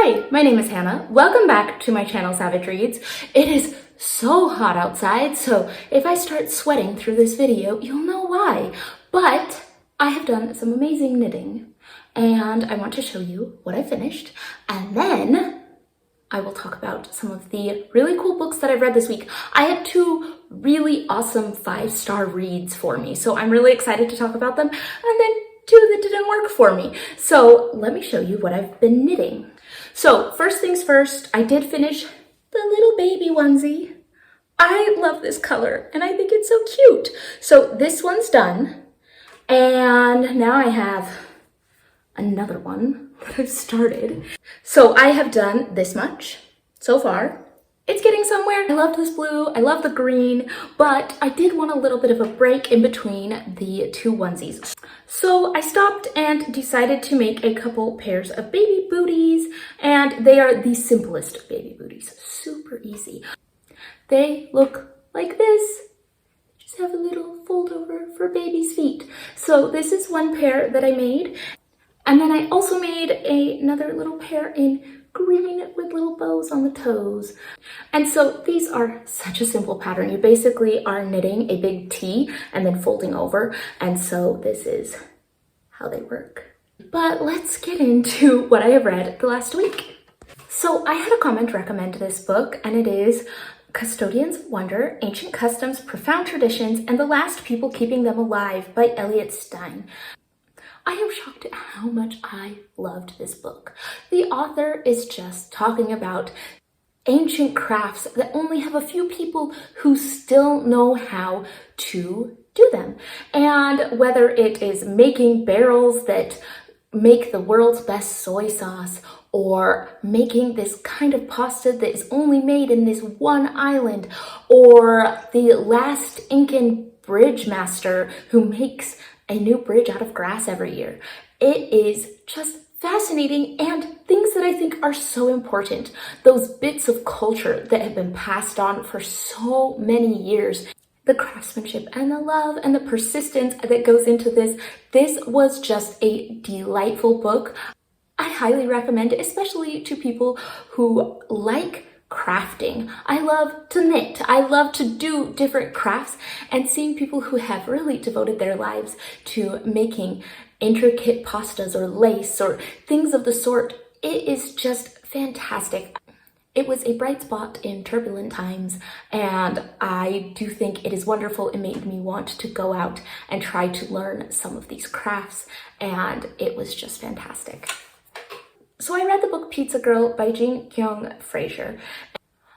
Hi, my name is Hannah. Welcome back to my channel, Savage Reads. It is so hot outside, so if I start sweating through this video, you'll know why. But I have done some amazing knitting, and I want to show you what I finished, and then I will talk about some of the really cool books that I've read this week. I had two really awesome 5-star reads for me, so I'm really excited to talk about them, and then two that didn't work for me. So let me show you what I've been knitting. So first things first, I did finish the little baby onesie. I love this color and I think it's so cute. So this one's done, and now I have another one that I've started. So I have done this much so far. It's getting somewhere. I love this blue, I love the green, but I did want a little bit of a break in between the two onesies. So I stopped and decided to make a couple pairs of baby booties, and they are the simplest baby booties, super easy. They look like this. Just have a little fold over for baby's feet. So this is one pair that I made, and then I also made another little pair in green with little bows on the toes. And so these are such a simple pattern. You basically are knitting a big T and then folding over. And so this is how they work. But let's get into what I have read the last week. So I had a comment recommend this book, and it is Custodians of Wonder, Ancient Customs, Profound Traditions, and the Last People Keeping Them Alive by Elliot Stein. I am shocked at how much I loved this book. The author is just talking about ancient crafts that only have a few people who still know how to do them. And whether it is making barrels that make the world's best soy sauce, or making this kind of pasta that is only made in this one island, or the last Incan bridge master who makes a new bridge out of grass every year. It is just fascinating, and things that I think are so important. Those bits of culture that have been passed on for so many years. The craftsmanship and the love and the persistence that goes into this. This was just a delightful book. I highly recommend it, especially to people who like crafting. I love to knit. I love to do different crafts, and seeing people who have really devoted their lives to making intricate pastas or lace or things of the sort, it is just fantastic. It was a bright spot in turbulent times, and I do think it is wonderful. It made me want to go out and try to learn some of these crafts, and it was just fantastic. So I read the book Pizza Girl by Jean Kyung Fraser.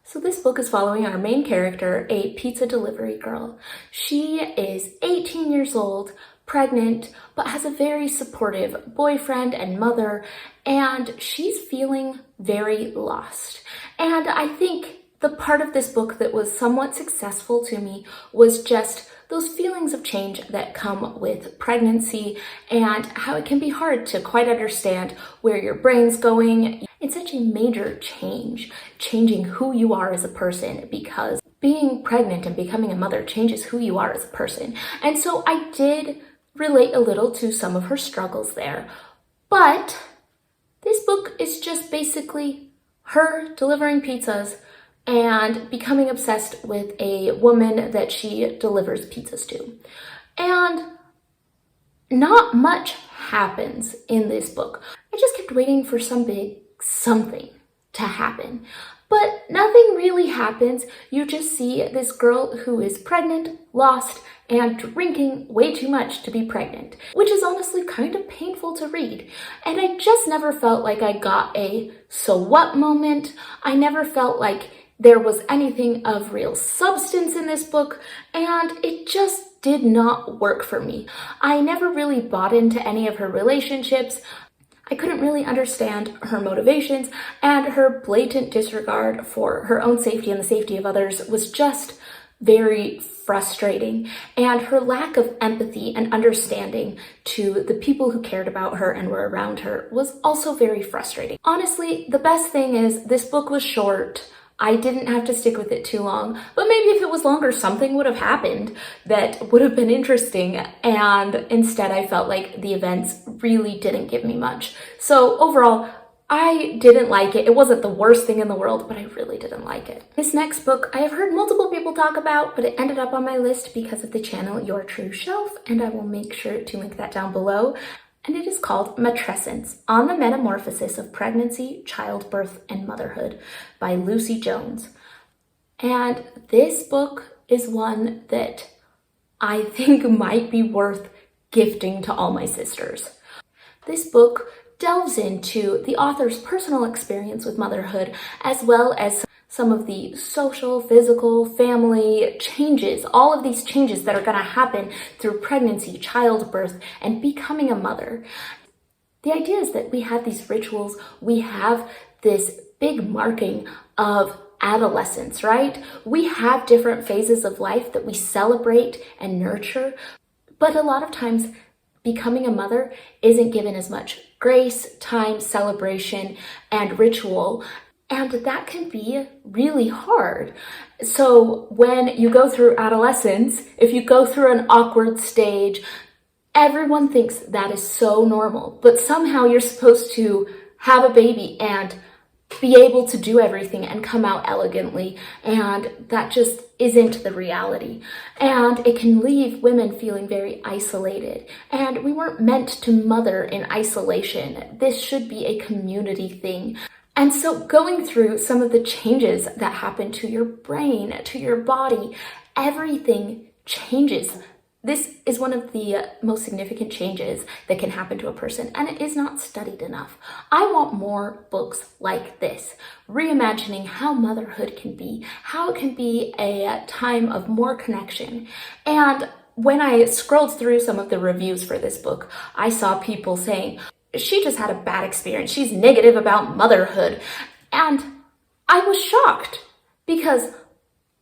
So this book is following our main character, a pizza delivery girl. She is 18 years old, pregnant, but has a very supportive boyfriend and mother, and she's feeling very lost. And I think the part of this book that was somewhat successful to me was just those feelings of change that come with pregnancy, and how it can be hard to quite understand where your brain's going. It's such a major change, changing who you are as a person, because being pregnant and becoming a mother changes who you are as a person. And so I did relate a little to some of her struggles there. But this book is just basically her delivering pizzas and becoming obsessed with a woman that she delivers pizzas to. And not much happens in this book. I just kept waiting for some big something to happen, but nothing really happens. You just see this girl who is pregnant, lost, and drinking way too much to be pregnant, which is honestly kind of painful to read. And I just never felt like I got a so what moment. I never felt like there was anything of real substance in this book, and it just did not work for me. I never really bought into any of her relationships. I couldn't really understand her motivations, and her blatant disregard for her own safety and the safety of others was just very frustrating. And her lack of empathy and understanding to the people who cared about her and were around her was also very frustrating. Honestly, the best thing is this book was short. I didn't have to stick with it too long, but maybe if it was longer, something would have happened that would have been interesting, and instead I felt like the events really didn't give me much. So overall, I didn't like it. It wasn't the worst thing in the world, but I really didn't like it. This next book I have heard multiple people talk about, but it ended up on my list because of the channel Your True Shelf, and I will make sure to link that down below. And it is called Matrescence, On the Metamorphosis of Pregnancy, Childbirth, and Motherhood by Lucy Jones. And this book is one that I think might be worth gifting to all my sisters. This book delves into the author's personal experience with motherhood, as well as some of the social, physical, family changes, all of these changes that are going to happen through pregnancy, childbirth, and becoming a mother. The idea is that we have these rituals, we have this big marking of adolescence, right? We have different phases of life that we celebrate and nurture, but a lot of times becoming a mother isn't given as much grace, time, celebration, and ritual, and that can be really hard. So when you go through adolescence, if you go through an awkward stage, everyone thinks that is so normal, but somehow you're supposed to have a baby and be able to do everything and come out elegantly, and that just isn't the reality. And it can leave women feeling very isolated, and we weren't meant to mother in isolation. This should be a community thing. And so going through some of the changes that happen to your brain, to your body, everything changes. This is one of the most significant changes that can happen to a person, and it is not studied enough. I want more books like this, reimagining how motherhood can be, how it can be a time of more connection. And when I scrolled through some of the reviews for this book, I saw people saying, she just had a bad experience, she's negative about motherhood. And I was shocked because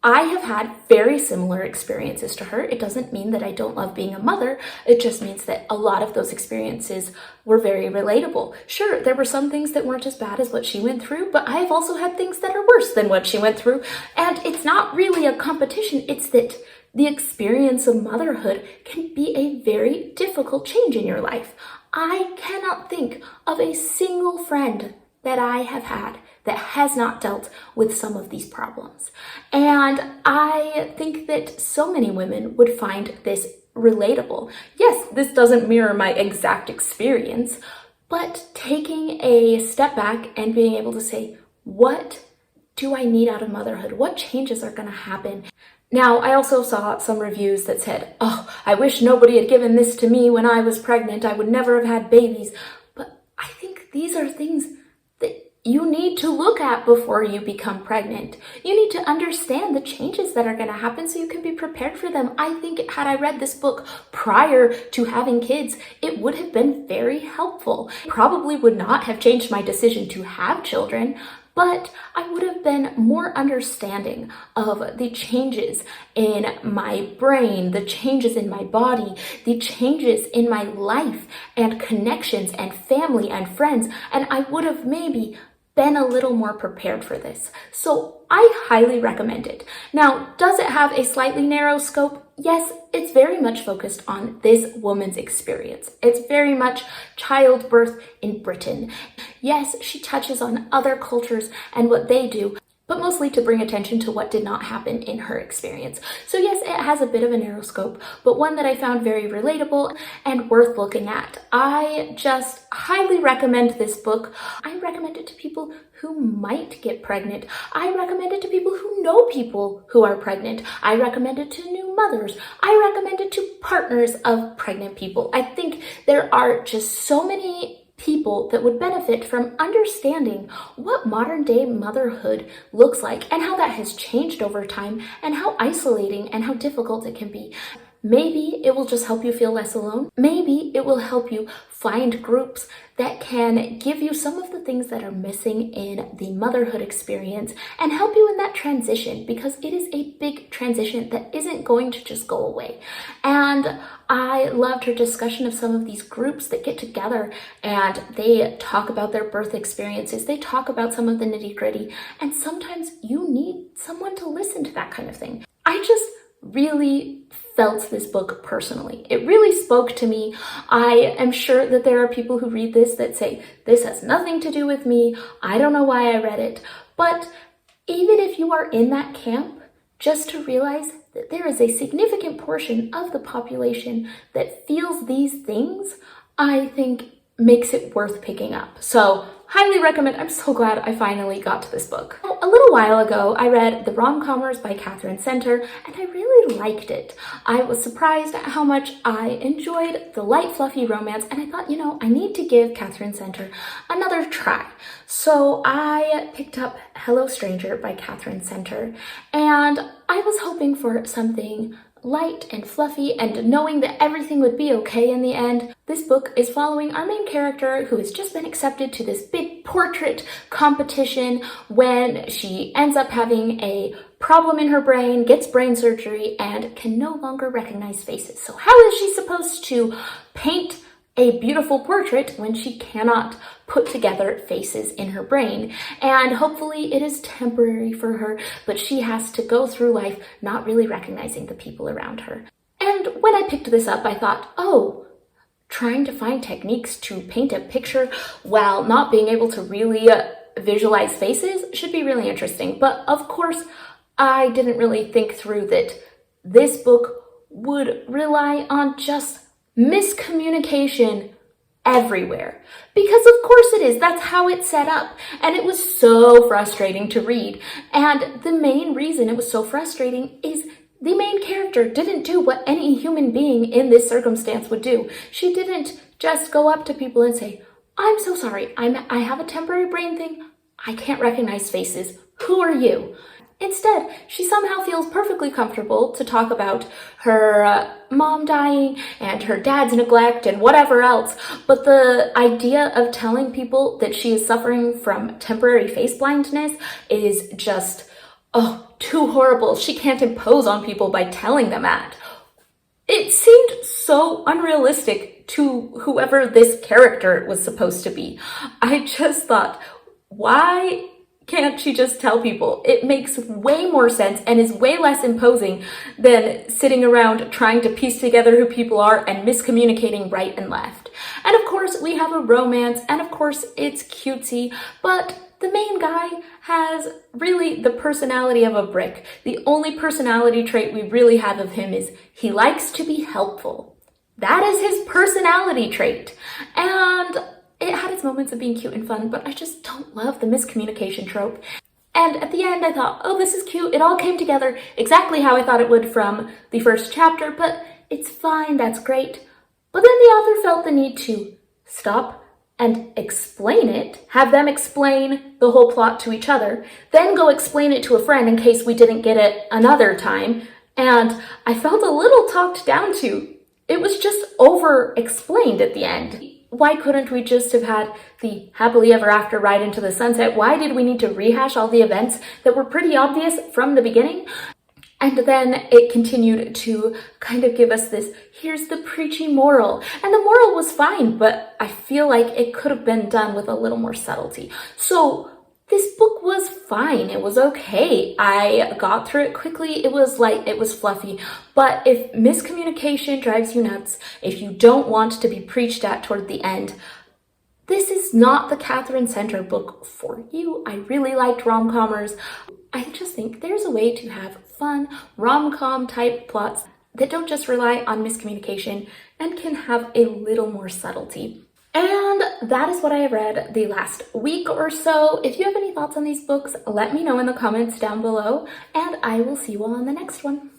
I have had very similar experiences to her. It doesn't mean that I don't love being a mother. It just means that a lot of those experiences were very relatable. Sure, there were some things that weren't as bad as what she went through, but I have also had things that are worse than what she went through. And it's not really a competition. It's that the experience of motherhood can be a very difficult change in your life. I cannot think of a single friend that I have had that has not dealt with some of these problems. And I think that so many women would find this relatable. Yes, this doesn't mirror my exact experience, but taking a step back and being able to say, what do I need out of motherhood? What changes are going to happen? Now, I also saw some reviews that said, oh, I wish nobody had given this to me when I was pregnant. I would never have had babies. But I think these are things that you need to look at before you become pregnant. You need to understand the changes that are going to happen so you can be prepared for them. I think had I read this book prior to having kids, it would have been very helpful. It probably would not have changed my decision to have children, but I would have been more understanding of the changes in my brain, the changes in my body, the changes in my life and connections and family and friends, and I would have maybe been a little more prepared for this. So I highly recommend it. Now, does it have a slightly narrow scope? Yes, it's very much focused on this woman's experience. It's very much childbirth in Britain. Yes, she touches on other cultures and what they do, but mostly to bring attention to what did not happen in her experience. So yes, it has a bit of a narrow scope, but one that I found very relatable and worth looking at. I just highly recommend this book. I recommend it to people who might get pregnant. I recommend it to people who know people who are pregnant. I recommend it to new mothers. I recommend it to partners of pregnant people. I think there are just so many people that would benefit from understanding what modern day motherhood looks like and how that has changed over time and how isolating and how difficult it can be. Maybe it will just help you feel less alone. Maybe it will help you find groups that can give you some of the things that are missing in the motherhood experience and help you in that transition, because it is a big transition that isn't going to just go away. And I loved her discussion of some of these groups that get together and they talk about their birth experiences. They talk about some of the nitty-gritty, and sometimes you need someone to listen to that kind of thing. I just really felt this book personally. It really spoke to me. I am sure that there are people who read this that say, this has nothing to do with me. I don't know why I read it. But even if you are in that camp, just to realize that there is a significant portion of the population that feels these things, I think makes it worth picking up. So highly recommend. I'm so glad I finally got to this book. A little while ago, I read The Rom-Commers by Catherine Center, and I really liked it. I was surprised at how much I enjoyed the light, fluffy romance, and I thought, you know, I need to give Catherine Center another try. So I picked up Hello Stranger by Catherine Center, and I was hoping for something light and fluffy, and knowing that everything would be okay in the end. This book is following our main character who has just been accepted to this big portrait competition when she ends up having a problem in her brain, gets brain surgery, and can no longer recognize faces. So how is she supposed to paint a beautiful portrait when she cannot put together faces in her brain? And hopefully it is temporary for her, but she has to go through life not really recognizing the people around her. And when I picked this up, I thought, oh, trying to find techniques to paint a picture while not being able to really visualize faces should be really interesting. But of course, I didn't really think through that this book would rely on just miscommunication everywhere. Because of course it is. That's how it's set up. And it was so frustrating to read. And the main reason it was so frustrating is the main character didn't do what any human being in this circumstance would do. She didn't just go up to people and say, I'm so sorry, I have a temporary brain thing. I can't recognize faces. Who are you? Instead, she somehow feels perfectly comfortable to talk about her mom dying and her dad's neglect and whatever else. But the idea of telling people that she is suffering from temporary face blindness is just, oh, too horrible. She can't impose on people by telling them that. It seemed so unrealistic to whoever this character was supposed to be. I just thought, why can't she just tell people? It makes way more sense and is way less imposing than sitting around trying to piece together who people are and miscommunicating right and left. And of course, we have a romance, and of course, it's cutesy, but the main guy has really the personality of a brick. The only personality trait we really have of him is he likes to be helpful. That is his personality trait. And it had its moments of being cute and fun, but I just don't love the miscommunication trope. And at the end, I thought, oh, this is cute. It all came together exactly how I thought it would from the first chapter, but it's fine, that's great. But then the author felt the need to stop and explain it, have them explain the whole plot to each other, then go explain it to a friend in case we didn't get it another time. And I felt a little talked down to. It was just over-explained at the end. Why couldn't we just have had the happily ever after ride into the sunset? Why did we need to rehash all the events that were pretty obvious from the beginning? And then it continued to kind of give us this, here's the preachy moral. And the moral was fine, but I feel like it could have been done with a little more subtlety. So this book was fine. It was okay. I got through it quickly. It was light. It was fluffy. But if miscommunication drives you nuts, if you don't want to be preached at toward the end, this is not the Catherine Center book for you. I really liked rom-commers. I just think there's a way to have fun rom-com type plots that don't just rely on miscommunication and can have a little more subtlety. And that is what I have read the last week or so. If you have any thoughts on these books, let me know in the comments down below, and I will see you all on the next one.